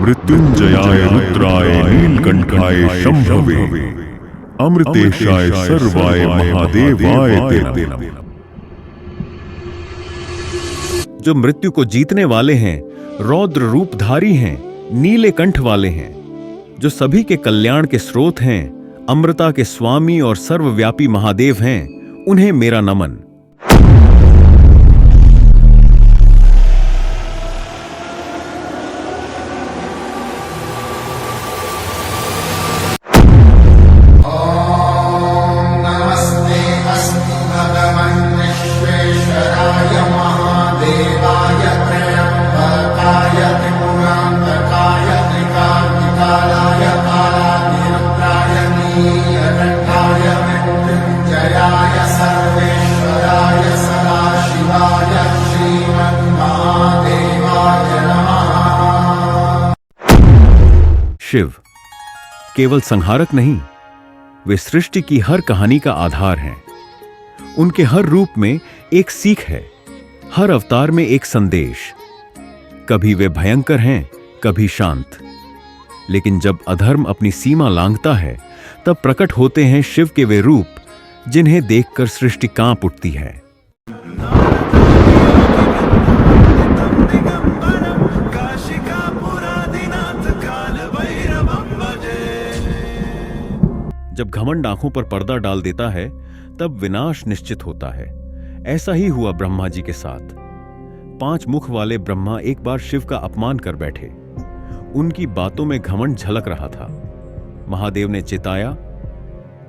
मृत्युंजयाय रुद्राय नीलकंठाय शंभवे अमृतेशाय सर्वाय महादेवाय ते नमः। जो मृत्यु को जीतने वाले हैं, रौद्र रूपधारी हैं, नीले कंठ वाले हैं, जो सभी के कल्याण के स्रोत हैं, अमृता के स्वामी और सर्वव्यापी महादेव हैं, उन्हें मेरा नमन। शिव केवल संहारक नहीं, वे सृष्टि की हर कहानी का आधार हैं। उनके हर रूप में एक सीख है, हर अवतार में एक संदेश। कभी वे भयंकर हैं, कभी शांत, लेकिन जब अधर्म अपनी सीमा लांघता है, तब प्रकट होते हैं शिव के वे रूप जिन्हें देखकर सृष्टि कांप उठती है। जब घमंड आंखों पर पर्दा डाल देता है, तब विनाश निश्चित होता है। ऐसा ही हुआ ब्रह्मा जी के साथ। 5 मुख वाले ब्रह्मा एक बार शिव का अपमान कर बैठे। उनकी बातों में घमंड झलक रहा था। महादेव ने चिताया,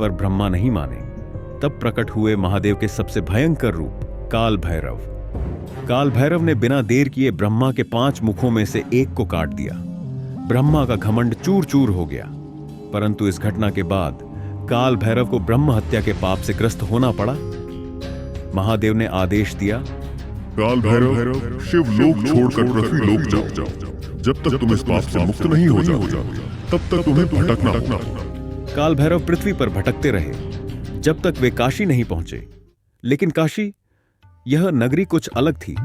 पर ब्रह्मा नहीं माने। तब प्रकट हुए महादेव के सबसे भयंकर रूप, काल भैरव। काल भैरव ने बिना देर किए ब्रह्मा के 5 मुखों में से एक को काट दिया। ब्रह्मा का घमंड चूर चूर हो गया। परंतु इस घटना के बाद काल भैरव को ब्रह्म हत्या के पाप से ग्रस्त होना पड़ा। महादेव ने आदेश दिया, काल भैरव, शिव लोक छोड़कर पृथ्वी लोक जाओ। जब तक तुम इस पाप से मुक्त नहीं हो जाओ, तब तक तुम्हें भटकना होगा। काल भैरव पृथ्वी पर भटकते रहे जब तक वे काशी नहीं पहुंचे। लेकिन काशी, यह नगरी कुछ अलग थी।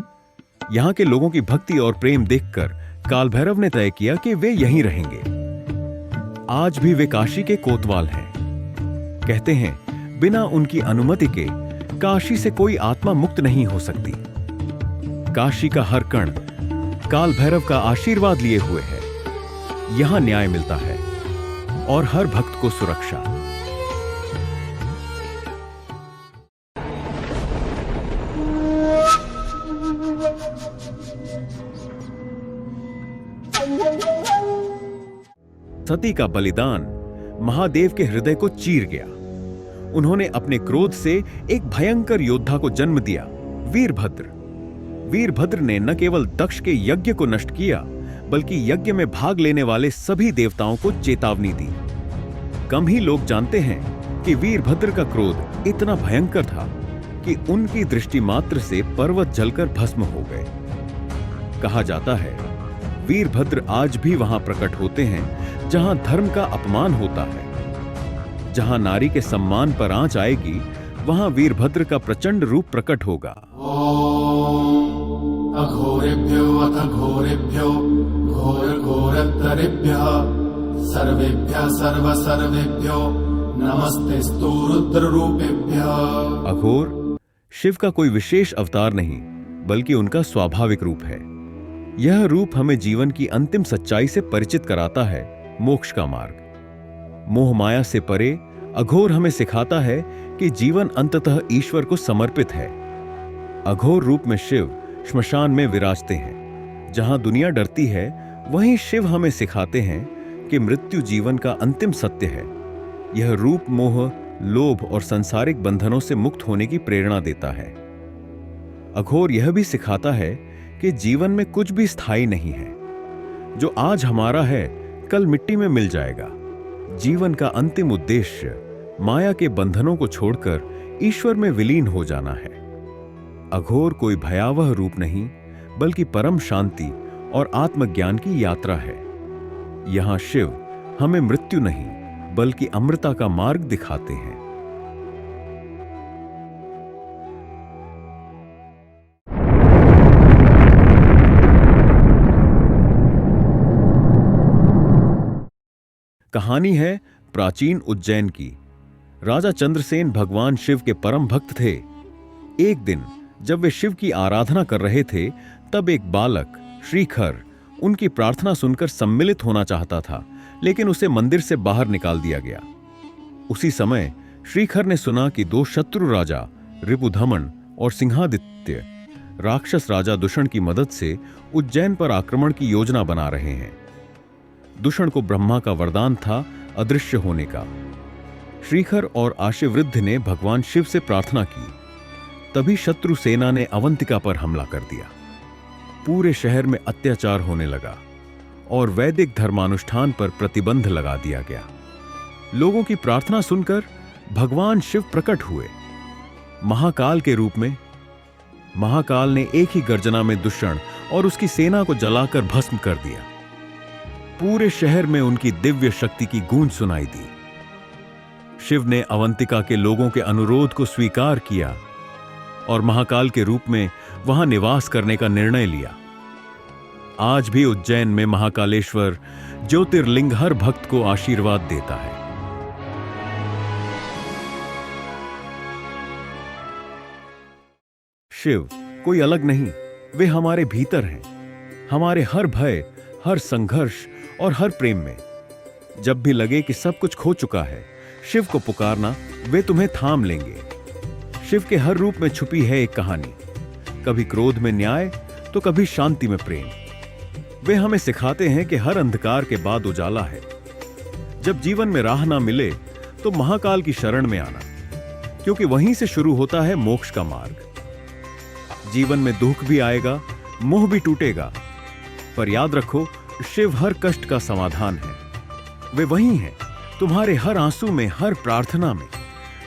यहां के लोगों की भक्ति और प्रेम देखकर काल भैरव ने तय किया कि वे यहीं रहेंगे। आज भी वे काशी के कोतवाल हैं। कहते हैं, बिना उनकी अनुमति के काशी से कोई आत्मा मुक्त नहीं हो सकती। काशी का हर कण काल भैरव का आशीर्वाद लिए हुए है। यहां न्याय मिलता है और हर भक्त को सुरक्षा। सती का बलिदान महादेव के हृदय को चीर गया। उन्होंने अपने क्रोध से एक भयंकर योद्धा को जन्म दिया, वीरभद्र। वीरभद्र ने न केवल दक्ष के यज्ञ को नष्ट किया, बल्कि यज्ञ में भाग लेने वाले सभी देवताओं को चेतावनी दी। कम ही लोग जानते हैं कि वीरभद्र का क्रोध इतना भयंकर था कि उनकी दृष्टि मात्र से पर्वत जलकर भस्म हो गए। कहा जाता है, वीरभद्र आज भी वहां प्रकट होते हैं जहां धर्म का अपमान होता है। जहां नारी के सम्मान पर आंच आएगी, वहां वीरभद्र का प्रचंड रूप प्रकट होगा। अघोरेभ्यो अथ घोरेभ्यो घोर घोरतरेभ्यः सर्वेभ्यः सर्व सर्वेभ्यो नमस्तेस्तु रुद्र रूपेभ्यः। अघोर शिव का कोई विशेष अवतार नहीं, बल्कि उनका स्वाभाविक रूप है। यह रूप हमें जीवन की अंतिम सच्चाई से परिचित कराता है, मोक्ष का मार्ग। मोह माया से परे अघोर हमें सिखाता है कि जीवन अंततः ईश्वर को समर्पित है। अघोर रूप में शिव श्मशान में विराजते हैं। जहां दुनिया डरती है, वहीं शिव हमें सिखाते हैं कि मृत्यु जीवन का अंतिम सत्य है। यह रूप मोह, लोभ और सांसारिक बंधनों से मुक्त होने की प्रेरणा देता है। अघोर यह भी सिखाता है कि जीवन में कुछ भी स्थायी नहीं है। जो आज हमारा है, कल मिट्टी में मिल जाएगा। जीवन का अंतिम उद्देश्य माया के बंधनों को छोड़कर ईश्वर में विलीन हो जाना है। अघोर कोई भयावह रूप नहीं, बल्कि परम शांति और आत्मज्ञान की यात्रा है। यहां शिव हमें मृत्यु नहीं, बल्कि अमृता का मार्ग दिखाते हैं। कहानी है प्राचीन उज्जैन की। राजा चंद्रसेन भगवान शिव के परम भक्त थे। एक दिन जब वे शिव की आराधना कर रहे थे, तब एक बालक श्रीखर उनकी प्रार्थना सुनकर सम्मिलित होना चाहता था, लेकिन उसे मंदिर से बाहर निकाल दिया गया। उसी समय श्रीखर ने सुना कि दो शत्रु राजा रिपुधमन और सिंहादित्य राक्षस राजा दूषण की मदद से उज्जैन पर आक्रमण की योजना बना रहे हैं। दूषण को ब्रह्मा का वरदान था अदृश्य होने का। श्रीखर और आशीवृद्ध ने भगवान शिव से प्रार्थना की। तभी शत्रु सेना ने अवंतिका पर हमला कर दिया। पूरे शहर में अत्याचार होने लगा और वैदिक धर्मानुष्ठान पर प्रतिबंध लगा दिया गया। लोगों की प्रार्थना सुनकर भगवान शिव प्रकट हुए महाकाल के रूप में। महाकाल ने एक ही गर्जना में दूषण और उसकी सेना को जलाकर भस्म कर दिया। पूरे शहर में उनकी दिव्य शक्ति की गूंज सुनाई दी। शिव ने अवंतिका के लोगों के अनुरोध को स्वीकार किया और महाकाल के रूप में वहां निवास करने का निर्णय लिया। आज भी उज्जैन में महाकालेश्वर ज्योतिर्लिंग हर भक्त को आशीर्वाद देता है। शिव कोई अलग नहीं, वे हमारे भीतर हैं, हमारे हर भय, हर संघर्ष और हर प्रेम में। जब भी लगे कि सब कुछ खो चुका है, शिव को पुकारना, वे तुम्हें थाम लेंगे। शिव के हर रूप में छुपी है एक कहानी, कभी क्रोध में न्याय तो कभी शांति में प्रेम। वे हमें सिखाते हैं कि हर अंधकार के बाद उजाला है। जब जीवन में राह ना मिले तो महाकाल की शरण में आना, क्योंकि वहीं से शुरू होता है मोक्ष का मार्ग। जीवन में दुख भी आएगा, मोह भी टूटेगा, पर याद रखो, शिव हर कष्ट का समाधान है। वे वहीं हैं, तुम्हारे हर आंसू में, हर प्रार्थना में।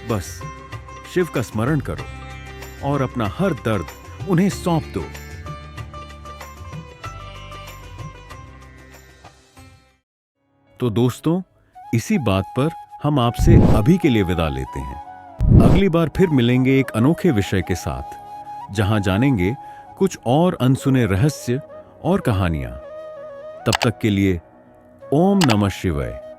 बस शिव का स्मरण करो और अपना हर दर्द उन्हें सौंप दो। तो दोस्तों, इसी बात पर हम आपसे अभी के लिए विदा लेते हैं। अगली बार फिर मिलेंगे एक अनोखे विषय के साथ, जहां जानेंगे कुछ और अनसुने रहस्य और कहानियां। तब तक के लिए ओम नमः शिवाय।